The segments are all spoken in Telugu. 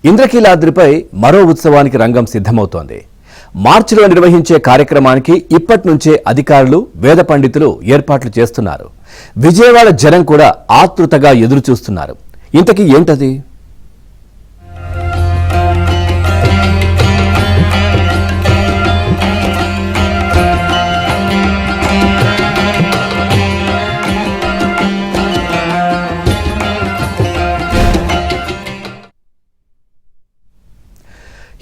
ఇంద్రకీలాద్రిపై మరో ఉత్సవానికి రంగం సిద్ధమవుతోంది. మార్చిలో నిర్వహించే కార్యక్రమానికి ఇప్పటి నుంచే అధికారులు, వేద పండితులు ఏర్పాట్లు చేస్తున్నారు. విజయవాడ జనం కూడా ఆతృతగా ఎదురుచూస్తున్నారు. ఇంతకీ ఏంటది?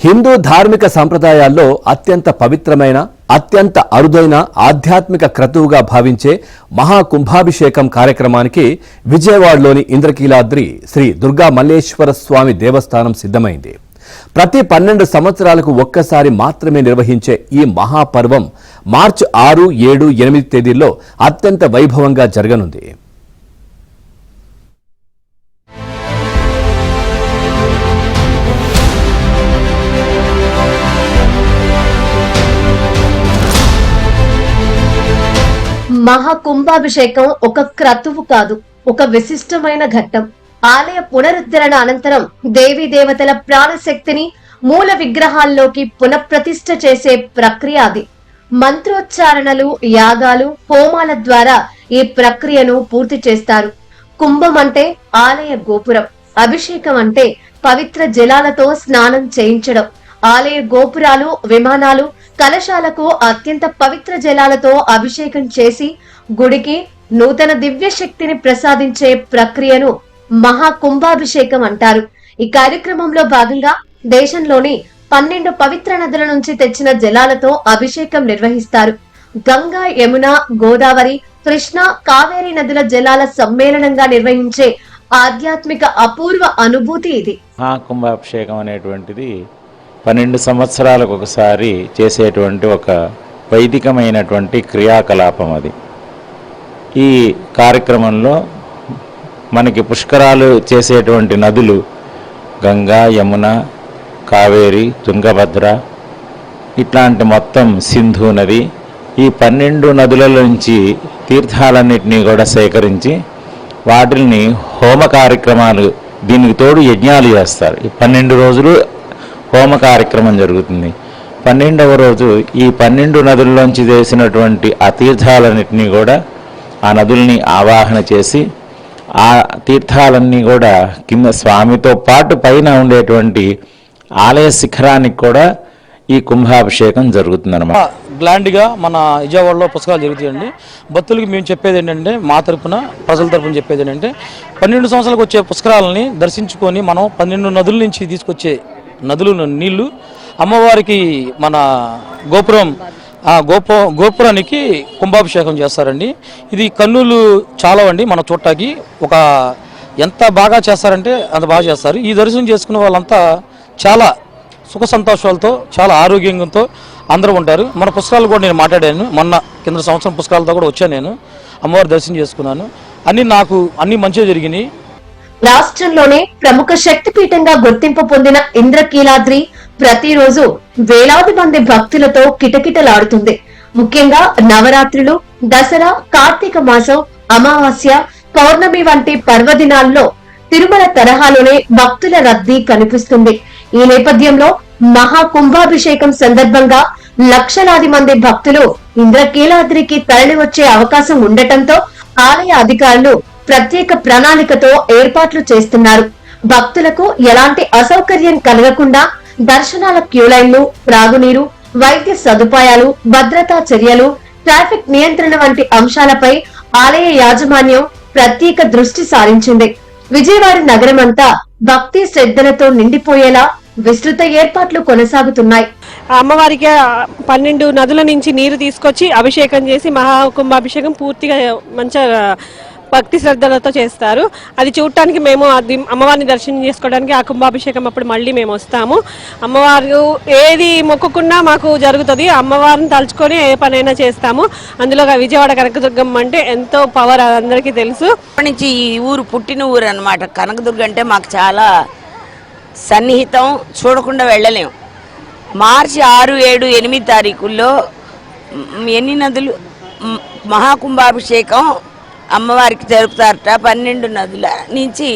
హిందూ ధార్మిక సంప్రదాయాల్లో అత్యంత పవిత్రమైన, అత్యంత అరుదైన ఆధ్యాత్మిక క్రతువుగా భావించే మహాకుంభాభిషేకం కార్యక్రమానికి విజయవాడలోని ఇంద్రకీలాద్రి శ్రీ దుర్గా మల్లేశ్వర స్వామి దేవస్థానం సిద్ధమైంది. ప్రతి 12 సంవత్సరాలకు ఒక్కసారి మాత్రమే నిర్వహించే ఈ మహాపర్వం మార్చి 6, 7, 8 తేదీల్లో అత్యంత వైభవంగా జరగనుంది. మహాకుంభాభిషేకం ఒక క్రతువు కాదు, ఒక విశిష్టమైన ఘట్టం. ఆలయ పునరుద్ధరణ అనంతరం దేవీ దేవతల ప్రాణశక్తిని మూల విగ్రహాల్లోకి పునఃప్రతిష్ఠ చేసే ప్రక్రియ అది. మంత్రోచ్చారణలు, యాగాలు, హోమాల ద్వారా ఈ ప్రక్రియను పూర్తి చేస్తారు. కుంభం అంటే ఆలయ గోపురం, అభిషేకం అంటే పవిత్ర జలాలతో స్నానం చేయించడం. ఆలయ గోపురాలు, విమానాలు, కలశాలకు అత్యంత పవిత్ర జలాలతో అభిషేకం చేసి గుడికి నూతన దివ్య శక్తిని ప్రసాదించే ప్రక్రియను మహాకుంభాభిషేకం అంటారు. ఈ కార్యక్రమంలో భాగంగా దేశంలోని 12 పవిత్ర నదుల నుంచి తెచ్చిన జలాలతో అభిషేకం నిర్వహిస్తారు. గంగా, యమున, గోదావరి, కృష్ణ, కావేరీ నదుల జలాల సమ్మేళనంగా నిర్వహించే ఆధ్యాత్మిక అపూర్వ అనుభూతి ఇది. మహాకుంభాభిషేకం అనేటువంటిది 12 సంవత్సరాలకు ఒకసారి చేసేటువంటి ఒక వైదికమైనటువంటి క్రియాకలాపం. అది ఈ కార్యక్రమంలో మనకి పుష్కరాలు చేసేటువంటి నదులు గంగా, యమున, కావేరి, తుంగభద్ర, ఇట్లాంటి మొత్తం సింధు నది, ఈ 12 నదుల నుంచి తీర్థాలన్నింటినీ కూడా సేకరించి వాటిని హోమ కార్యక్రమాలు, దీనికి తోడు యజ్ఞాలు చేస్తారు. ఈ 12 రోజులు హోమ కార్యక్రమం జరుగుతుంది. 12వ రోజు ఈ 12 నదుల్లోంచి చేసినటువంటి ఆ తీర్థాలన్నింటినీ కూడా ఆ నదుల్ని ఆవాహన చేసి ఆ తీర్థాలన్నీ కూడా కింద స్వామితో పాటు పైన ఉండేటువంటి ఆలయ శిఖరానికి కూడా ఈ కుంభాభిషేకం జరుగుతుందన్నమాట. గ్లాండ్గా మన విజయవాడలో పుస్తకాలు జరుగుతాయండి. భక్తులకి మేము చెప్పేది ఏంటంటే, మా తరపున, ప్రజల తరపున చెప్పేది ఏంటంటే, 12 సంవత్సరాలకు వచ్చే పుష్కరాలని దర్శించుకొని మనం 12 నదుల నుంచి తీసుకొచ్చే నదులు నీళ్లు అమ్మవారికి మన గోపురానికి కుంభాభిషేకం చేస్తారండి. ఇది కన్నులు చాలవండి మన చూడటానికి. ఒక ఎంత బాగా చేస్తారంటే అంత బాగా చేస్తారు. ఈ దర్శనం చేసుకున్న వాళ్ళంతా చాలా సుఖ సంతోషాలతో, చాలా ఆరోగ్యంతో అందరూ ఉంటారు. మన పుస్తకాలు కూడా నేను మాట్లాడాను. మొన్న కింద సంవత్సరం పుస్తకాలతో కూడా వచ్చాను. నేను అమ్మవారి దర్శనం చేసుకున్నాను. అన్ని మంచిగా జరిగినాయి. రాష్ట్రంలోనే ప్రముఖ శక్తిపీఠంగా గుర్తింపు పొందిన ఇంద్రకీలాద్రి ప్రతిరోజు వేలాది మంది భక్తులతో కిటకిటలాడుతుంది. ముఖ్యంగా నవరాత్రులు, దసరా, కార్తీక మాసం, అమావాస్య, పౌర్ణమి వంటి పర్వదినాల్లో తిరుమల తరహాలోనే భక్తుల రద్దీ కనిపిస్తుంది. ఈ నేపథ్యంలో మహాకుంభాభిషేకం సందర్భంగా లక్షలాది మంది భక్తులు ఇంద్రకీలాద్రికి తరలి వచ్చే అవకాశం ఉండటంతో ఆలయ అధికారులు ప్రత్యేక ప్రణాళికతో ఏర్పాట్లు చేస్తున్నారు. భక్తులకు ఎలాంటి అసౌకర్యం కలగకుండా దర్శనాల క్యూలైన్లు, త్రాగునీరు, వైద్య సదుపాయాలు, భద్రతా చర్యలు, ట్రాఫిక్ నియంత్రణ వంటి అంశాలపై ఆలయ యాజమాన్యం ప్రత్యేక దృష్టి సారించింది. విజయవాడ నగరమంతా భక్తి శ్రద్ధలతో నిండిపోయేలా విస్తృత ఏర్పాట్లు కొనసాగుతున్నాయి. అమ్మవారికి 12 నదుల నుంచి నీరు తీసుకొచ్చి అభిషేకం చేసి మహాకుంభాభిషేకం పూర్తిగా మంచిగా భక్తి శ్రద్ధలతో చేస్తారు. అది చూడటానికి మేము అమ్మవారిని దర్శనం చేసుకోవడానికి ఆ కుంభాభిషేకం అప్పుడు మళ్ళీ మేము వస్తాము. అమ్మవారు ఏది మొక్కుకున్నా మాకు జరుగుతుంది. అమ్మవారిని తలుచుకొని ఏ పనైనా చేస్తాము. అందులో విజయవాడ కనకదుర్గమ్మ అంటే ఎంతో పవర్, అందరికీ తెలుసు. నుంచి ఈ ఊరు పుట్టిన ఊరు అన్నమాట. కనకదుర్గ అంటే మాకు చాలా సన్నిహితం, చూడకుండా వెళ్ళలేము. మార్చి 6, 7, 8 తారీఖుల్లో ఎన్ని నదులు మహాకుంభాభిషేకం అమ్మవారికి జరుపుతారట. 12 నదుల నుంచి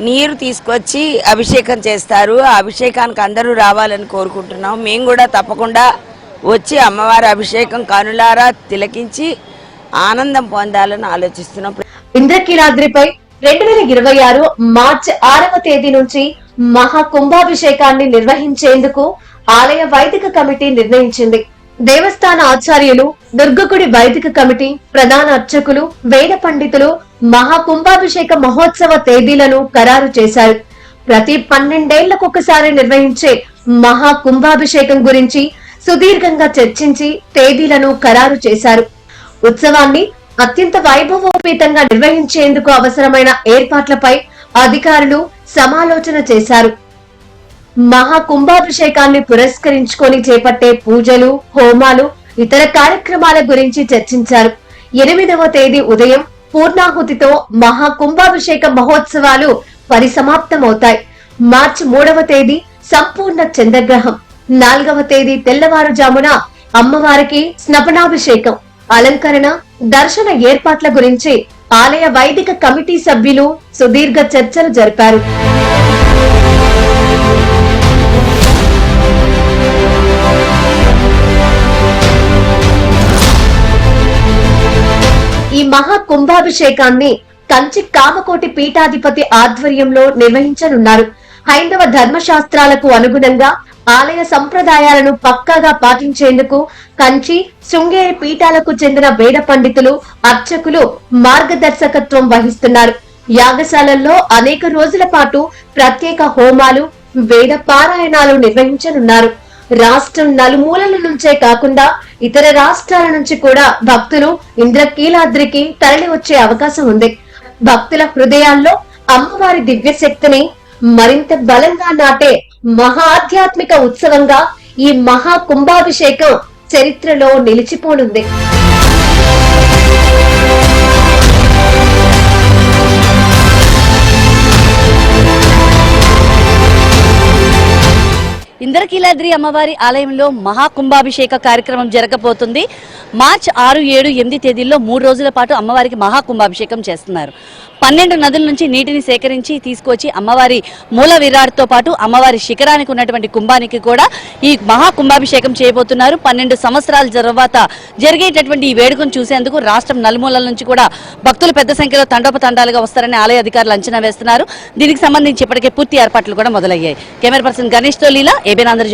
నీరు తీసుకొచ్చి అభిషేకం చేస్తారు. ఆ అభిషేకానికి అందరూ రావాలని కోరుకుంటున్నాం. మేము కూడా తప్పకుండా వచ్చి అమ్మవారి అభిషేకం కనులారా తిలకించి ఆనందం పొందాలని ఆలోచిస్తున్నాం. ఇంద్రకీలాద్రిపై 2026 మార్చి 6వ తేదీ నుంచి మహా కుంభాభిషేకాన్ని నిర్వహించేందుకు ఆలయ వైదిక కమిటీ నిర్ణయించింది. దేవస్థాన ఆచార్యులు, దుర్గగుడి వైదిక కమిటీ, ప్రధాన అర్చకులు, వేద పండితులు మహా కుంభాభిషేక మహోత్సవ తేదీలను ఖరారు చేశారు. ప్రతి 12 ఏళ్లకొకసారి నిర్వహించే మహా కుంభాభిషేకం గురించి సుదీర్ఘంగా చర్చించి తేదీలను ఖరారు చేశారు. ఉత్సవాన్ని అత్యంత వైభవోపేతంగా నిర్వహించేందుకు అవసరమైన ఏర్పాట్లపై అధికారులు సమాలోచన చేశారు. మహా కుంభాభిషేకాన్ని పురస్కరించుకొని చేపట్టే పూజలు, హోమాలు, ఇతర కార్యక్రమాల గురించి చర్చించారు. 8వ తేదీ ఉదయం పూర్ణాహుతితో మహా కుంభాభిషేక మహోత్సవాలు పరిసమాప్తమవుతాయి. మార్చి 3వ తేదీ సంపూర్ణ చంద్రగ్రహం. 4వ తేదీ తెల్లవారుజామున అమ్మవారికి స్నపనాభిషేకం, అలంకరణ, దర్శన ఏర్పాట్ల గురించి ఆలయ వైదిక కమిటీ సభ్యులు సుదీర్ఘ చర్చలు జరిపారు. ఈ మహా కుంభాభిషేకాన్ని కంచి కామకోటి పీఠాధిపతి ఆధ్వర్యంలో నిర్వహించనున్నారు. హైందవ ధర్మశాస్త్రాలకు అనుగుణంగా ఆలయ సంప్రదాయాలను పక్కాగా పాటించేందుకు కంచి, శృంగేరి పీఠాలకు చెందిన వేద పండితులు, అర్చకులు మార్గదర్శకత్వం వహిస్తున్నారు. యాగశాలల్లో అనేక రోజుల పాటు ప్రత్యేక హోమాలు, వేద పారాయణాలు నిర్వహించనున్నారు. రాష్ట్రం నలుమూలల నుంచే కాకుండా ఇతర రాష్ట్రాల నుంచి కూడా భక్తులు ఇంద్రకీలాద్రికి తరలి వచ్చే అవకాశం ఉంది. భక్తుల హృదయాల్లో అమ్మవారి దివ్యశక్తిని మరింత బలంగా నాటే మహా ఆధ్యాత్మిక ఉత్సవంగా ఈ మహా కుంభాభిషేకం చరిత్రలో నిలిచిపోనుంది. ఇంద్రకీలాద్రి అమ్మవారి ఆలయంలో మహాకుంభాభిషేక కార్యక్రమం జరగబోతుంది. మార్చి 6, 7, 8 తేదీల్లో 3 రోజుల పాటు అమ్మవారికి మహాకుంభాభిషేకం చేస్తున్నారు. 12 నదుల నుంచి నీటిని సేకరించి తీసుకొచ్చి అమ్మవారి మూల విరాట్తో పాటు అమ్మవారి శిఖరానికి ఉన్నటువంటి కుంభానికి కూడా ఈ మహాకుంభాభిషేకం చేయబోతున్నారు. 12 సంవత్సరాల తర్వాత జరిగేటటువంటి ఈ వేడుకను చూసేందుకు రాష్ట్రం నలుమూలల నుంచి కూడా భక్తులు పెద్ద సంఖ్యలో తండోపతండాలుగా వస్తారని ఆలయ అధికారులు అంచనా వేస్తున్నారు. దీనికి సంబంధించి ఇప్పటికే పూర్తి ఏర్పాట్లు కూడా మొదలయ్యాయి. కెమెరా పర్సన్ గణేష్ తో లీలా, ఏబీఎన్ ఆంధ్రజ్యోతి.